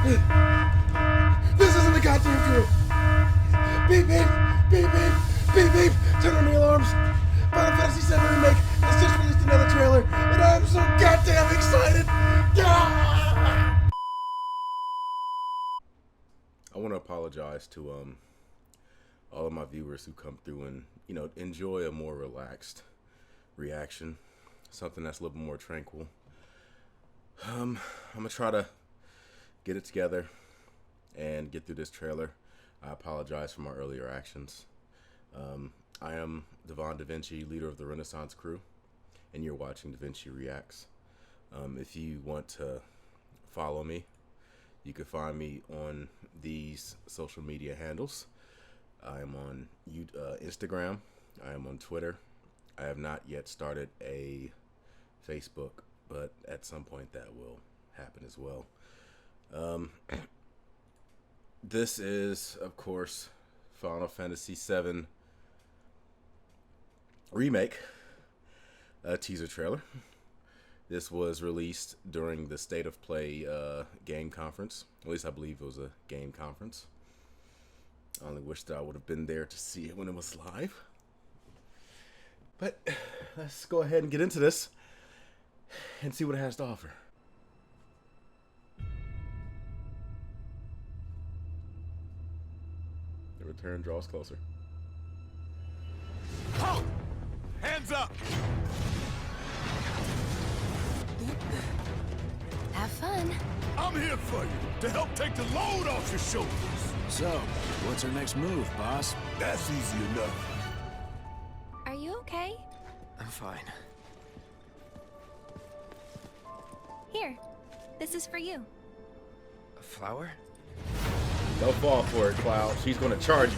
This isn't the goddamn truth. Beep, beep, beep, beep, beep, beep. Turn on the alarms. Final Fantasy VII Remake has just released another trailer, and I'm so goddamn excited. Ah! I want to apologize to all of my viewers who come through and enjoy a more relaxed reaction, something that's a little bit more tranquil. I'm gonna try to get it together and get through this trailer. I apologize for my earlier actions. I am Devon DaVinci, leader of the Renaissance crew, and you're watching DaVinci Reacts. If you want to follow me, you can find me on these social media handles. I am on Instagram. I am on Twitter. I have not yet started a Facebook, but at some point that will happen as well. This is, of course, Final Fantasy VII Remake, a teaser trailer. This was released during the State of Play game conference. At least I believe it was a game conference. I only wish that I would have been there to see it when it was live. But let's go ahead and get into this and see what it has to offer. The return draws closer. Halt! Hands up! Have fun. I'm here for you, to help take the load off your shoulders. So, what's our next move, boss? That's easy enough. Are you okay? I'm fine. Here, this is for you. A flower? Don't fall for it, Cloud. She's gonna charge you.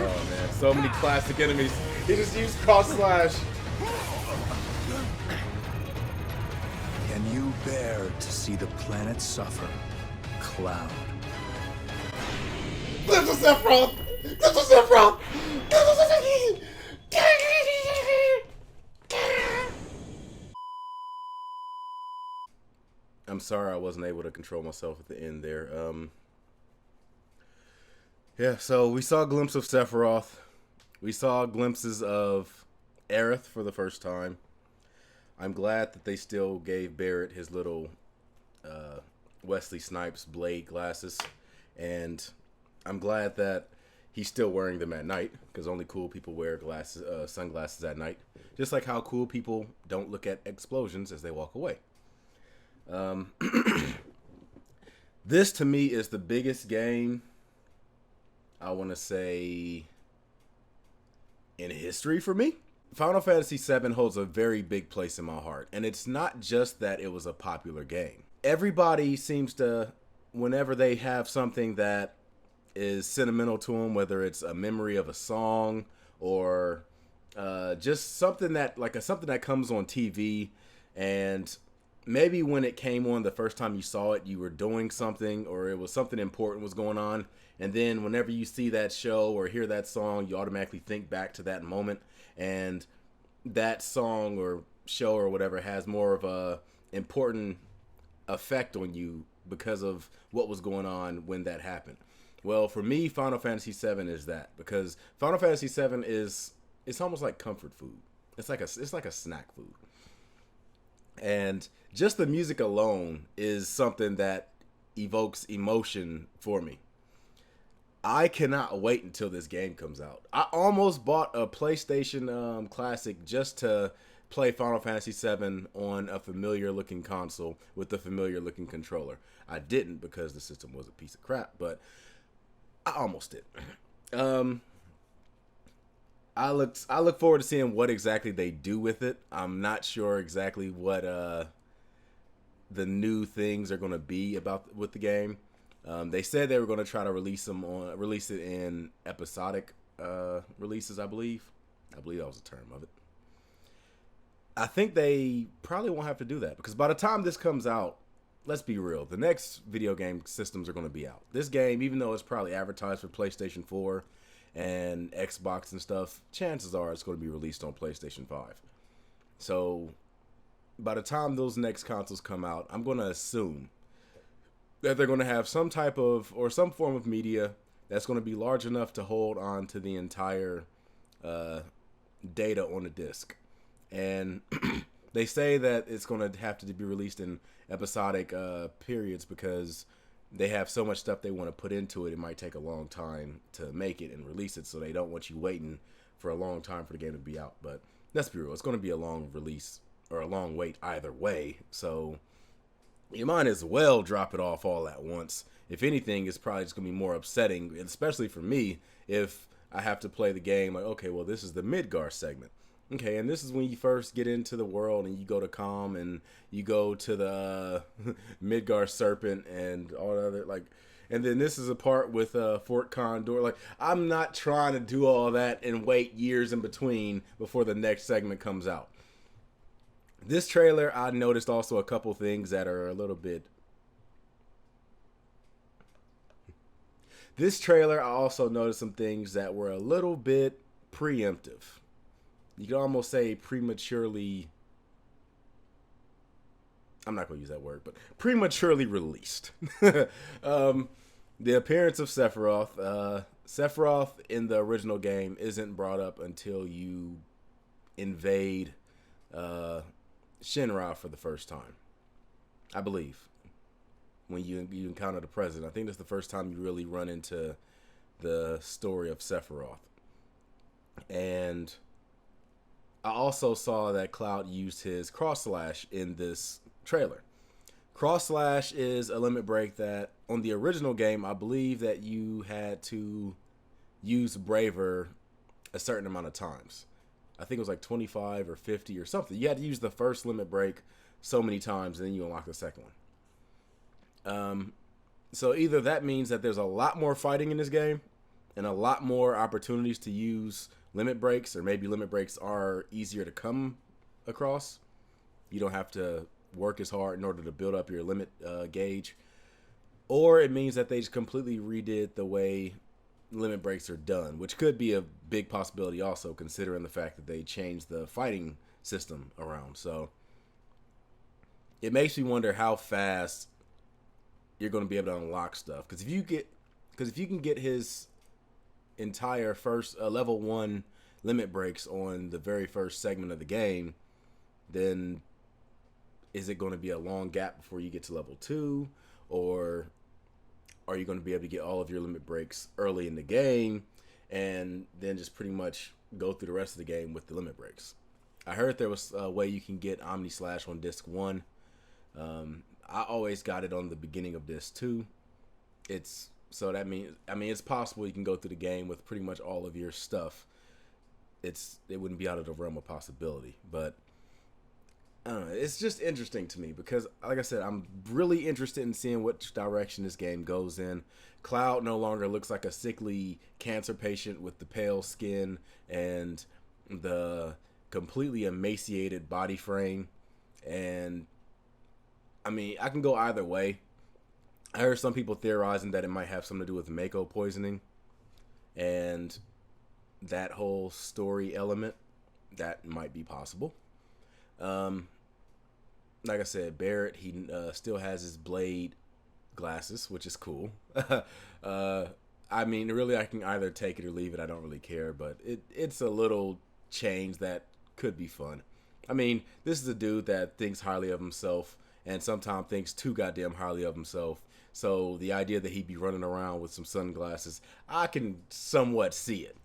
Oh man, so many classic enemies. He just used cross slash. Can you bear to see the planet suffer? Cloud. This is Sephiroth. This is Sephiroth. I'm sorry I wasn't able to control myself at the end there. Yeah, so we saw a glimpse of Sephiroth. We saw glimpses of Aerith for the first time. I'm glad that they still gave Barrett his little Wesley Snipes blade glasses. And I'm glad that he's still wearing them at night, because only cool people wear glasses, sunglasses at night. Just like how cool people don't look at explosions as they walk away. This to me is the biggest game, I want to say, in history for me. Final Fantasy VII holds a very big place in my heart, and it's not just that it was a popular game. Everybody seems to, whenever they have something that is sentimental to them, whether it's a memory of a song or just something that, something that comes on TV, and maybe when it came on the first time you saw it, you were doing something or it was something important was going on. And then whenever you see that show or hear that song, you automatically think back to that moment. And that song or show or whatever has more of a important effect on you because of what was going on when that happened. Well, for me, Final Fantasy VII is that, because Final Fantasy VII it's almost like comfort food. It's like a snack food. And just the music alone is something that evokes emotion for me. I cannot wait until this game comes out. I almost bought a PlayStation Classic just to play Final Fantasy VII on a familiar looking console with a familiar looking controller. I didn't because the system was a piece of crap, but I almost did. I look forward to seeing what exactly they do with it. I'm not sure exactly what the new things are going to be with the game. They said they were going to try to release it in episodic releases. I believe that was the term of it. I think they probably won't have to do that, because by the time this comes out, let's be real, the next video game systems are going to be out. This game, even though it's probably advertised for PlayStation 4 and Xbox and stuff, chances are it's going to be released on PlayStation 5. So by the time those next consoles come out, I'm going to assume that they're going to have some type of, or some form of media that's going to be large enough to hold on to the entire data on the disc. And they say that it's going to have to be released in episodic periods because they have so much stuff they want to put into it. It might take a long time to make it and release it, so they don't want you waiting for a long time for the game to be out. But let's be real, it's going to be a long release or a long wait either way, so you might as well drop it off all at once. If anything, it's probably just going to be more upsetting, especially for me, if I have to play the game like, okay, well, this is the Midgar segment. Okay, and this is when you first get into the world and you go to Calm and you go to the Midgar Serpent and all the other, like, and then this is a part with Fort Condor. Like, I'm not trying to do all that and wait years in between before the next segment comes out. This trailer, I noticed also a couple things that are a little bit... This trailer, I also noticed some things that were a little bit preemptive. You could almost say prematurely... I'm not going to use that word, but prematurely released. The appearance of Sephiroth. Sephiroth in the original game isn't brought up until you invade Shinra for the first time, I believe. When you encounter the president, I think that's the first time you really run into the story of Sephiroth. And I also saw that Cloud used his cross slash in this trailer. Cross slash is a limit break that on the original game, I believe that you had to use Braver a certain amount of times. I think it was like 25 or 50 or something. You had to use the first limit break so many times, and then you unlock the second one. So either that means that there's a lot more fighting in this game and a lot more opportunities to use limit breaks, or maybe limit breaks are easier to come across. You don't have to work as hard in order to build up your limit gauge. Or it means that they just completely redid the way limit breaks are done, which could be a big possibility also, considering the fact that they changed the fighting system around. So it makes me wonder how fast you're going to be able to unlock stuff. Because if you can get his entire first level 1 limit breaks on the very first segment of the game, then is it going to be a long gap before you get to level 2, or are you going to be able to get all of your limit breaks early in the game and then just pretty much go through the rest of the game with the limit breaks? I heard there was a way you can get Omni Slash on disc 1. I always got it on the beginning of disc 2. It's possible you can go through the game with pretty much all of your stuff. It wouldn't be out of the realm of possibility, but I don't know. It's just interesting to me because, like I said, I'm really interested in seeing which direction this game goes in. Cloud no longer looks like a sickly cancer patient with the pale skin and the completely emaciated body frame. And I mean, I can go either way. I heard some people theorizing that it might have something to do with Mako poisoning and that whole story element. That might be possible. Like I said, Barrett, he still has his blade glasses, which is cool. I mean, really, I can either take it or leave it. I don't really care, but it's a little change that could be fun. I mean, this is a dude that thinks highly of himself and sometimes thinks too goddamn highly of himself. So the idea that he'd be running around with some sunglasses, I can somewhat see it.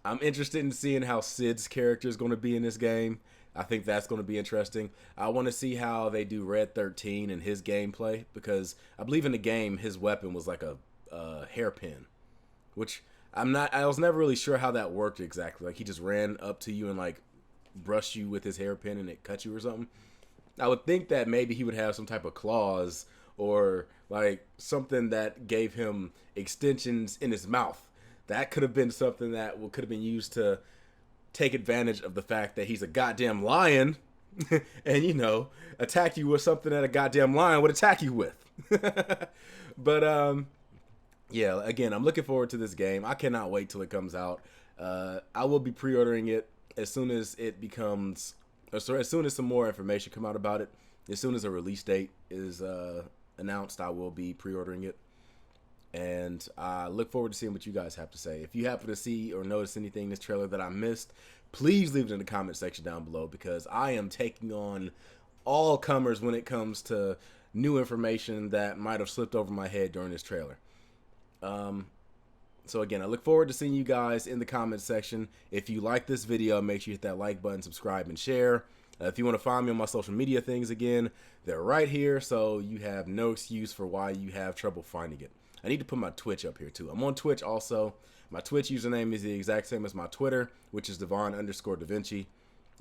I'm interested in seeing how Sid's character is going to be in this game. I think that's going to be interesting. I want to see how they do Red 13 and his gameplay, because I believe in the game his weapon was like a hairpin, which I was never really sure how that worked exactly. Like he just ran up to you and like brushed you with his hairpin and it cut you or something. I would think that maybe he would have some type of claws or like something that gave him extensions in his mouth. That could have been something that could have been used to take advantage of the fact that he's a goddamn lion and, you know, attack you with something that a goddamn lion would attack you with. But, yeah, again, I'm looking forward to this game. I cannot wait till it comes out. I will be pre-ordering it as soon as it becomes So as soon as some more information come out about it, as soon as a release date is announced, I will be pre-ordering it. And I look forward to seeing what you guys have to say. If you happen to see or notice anything in this trailer that I missed, please leave it in the comment section down below, because I am taking on all comers when it comes to new information that might have slipped over my head during this trailer. So again, I look forward to seeing you guys in the comment section. If you like this video, make sure you hit that like button, subscribe, and share. If you want to find me on my social media things, again, they're right here, so you have no excuse for why you have trouble finding it. I need to put my Twitch up here too. I'm on Twitch also. My Twitch username is the exact same as my Twitter, which is Devon_DaVinci.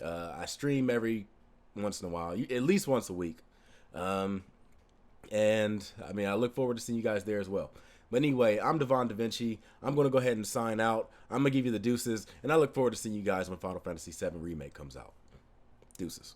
I stream every once in a while, at least once a week. And I mean, I look forward to seeing you guys there as well. But anyway, I'm Devon DaVinci. I'm going to go ahead and sign out. I'm going to give you the deuces, and I look forward to seeing you guys when Final Fantasy VII Remake comes out. Deuces.